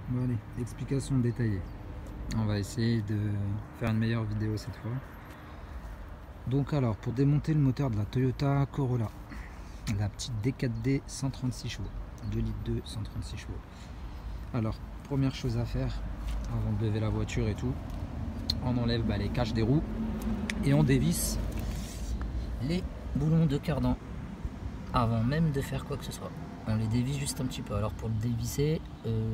Bon allez, explication détaillée. On va essayer de faire une meilleure vidéo cette fois. Donc alors, pour démonter le moteur de la Toyota Corolla, la petite D4D 136 chevaux, 2 litres 2, 136 chevaux. Alors, première chose à faire, avant de lever la voiture et tout, on enlève les caches des roues et on dévisse les boulons de cardan avant même de faire quoi que ce soit. On les dévisse juste un petit peu. Alors pour le dévisser,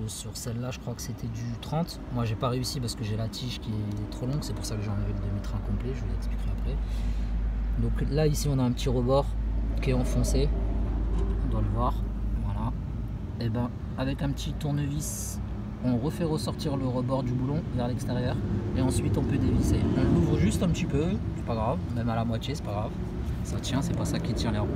sur celle-là je crois que c'était du 30. Moi j'ai pas réussi parce que j'ai la tige qui est trop longue, c'est pour ça que j'ai enlevé le demi-train complet, je vous l'expliquerai après. Donc là ici on a un petit rebord qui est enfoncé, on doit le voir, voilà. Et ben avec un petit tournevis, on refait ressortir le rebord du boulon vers l'extérieur et ensuite on peut dévisser. On l'ouvre juste un petit peu, c'est pas grave, même à la moitié c'est pas grave, ça tient, c'est pas ça qui tient les roues.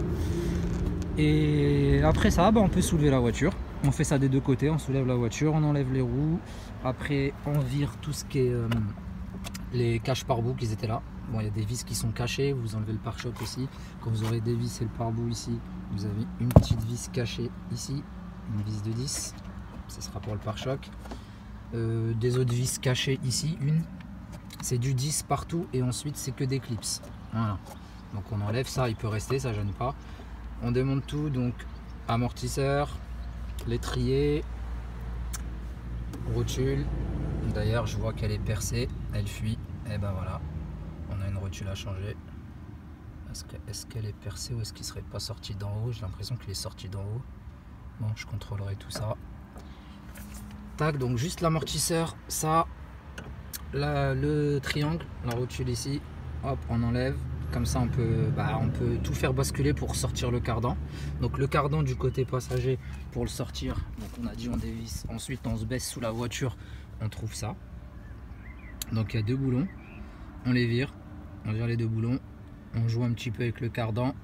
Et après ça, on peut soulever la voiture. On fait ça des deux côtés, on soulève la voiture, on enlève les roues. Après on vire tout ce qui est les caches pare-boue qui étaient là. Bon, il y a des vis qui sont cachées, vous enlevez le pare-choc aussi. Quand vous aurez dévissé le pare-boue ici, vous avez une petite vis cachée ici, une vis de 10, ce sera pour le pare-choc. Des autres vis cachées ici, une, c'est du 10 partout et ensuite c'est que des clips. Voilà. Donc on enlève ça, il peut rester, ça gêne pas. On démonte tout, donc amortisseur, l'étrier, rotule. D'ailleurs, je vois qu'elle est percée, elle fuit. Et ben voilà, on a une rotule à changer. Est-ce qu'elle est percée ou est-ce qu'il serait pas sorti d'en haut? J'ai l'impression qu'il est sorti d'en haut. Bon, je contrôlerai tout ça. Tac, donc juste l'amortisseur, ça, le triangle, la rotule ici, hop, on enlève. Comme ça on peut tout faire basculer pour sortir le cardan. Donc le cardan du côté passager, pour le sortir, donc on a dit on dévisse, ensuite on se baisse sous la voiture, on trouve ça. Donc il y a deux boulons, on les vire, on vire les deux boulons, on joue un petit peu avec le cardan,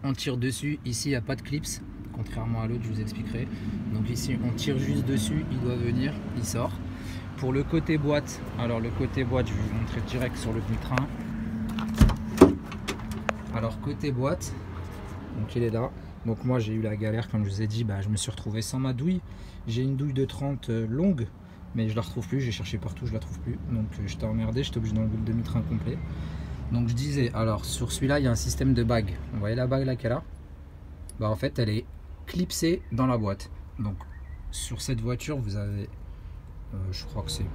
on tire dessus. Ici il n'y a pas de clips, contrairement à l'autre, je vous expliquerai. Donc ici on tire juste dessus, il doit venir, il sort. Pour le côté boîte, alors le côté boîte je vais vous montrer direct sur le train. Alors côté boîte, donc il est là. Donc moi j'ai eu la galère, comme je vous ai dit, je me suis retrouvé sans ma douille. J'ai une douille de 30 longue, mais je la retrouve plus, j'ai cherché partout, je la trouve plus. Donc j'étais emmerdé, j'étais obligé d'enlever le demi-train complet. Donc je disais, alors sur celui-là il y a un système de bague. Vous voyez la bague là qu'elle a? En fait elle est clipsée dans la boîte. Donc sur cette voiture vous avez, je crois que c'est,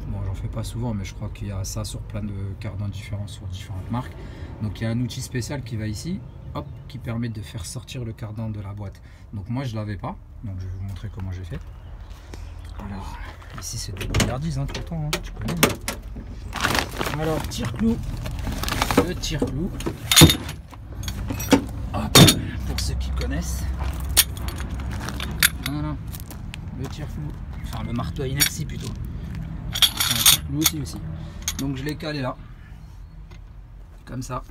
bon j'en fais pas souvent, mais je crois qu'il y a ça sur plein de cardans différents, sur différentes marques. Donc il y a un outil spécial qui va ici, hop, qui permet de faire sortir le cardan de la boîte. Donc moi je l'avais pas, donc je vais vous montrer comment j'ai fait. Alors ici c'est de l'hardise, tout le temps, tu connais. Alors tire-clou, le tire-clou, pour ceux qui connaissent. Voilà, le tire-clou, enfin le marteau à inertie plutôt. C'est un tire-clou aussi. Donc je l'ai calé là, comme ça.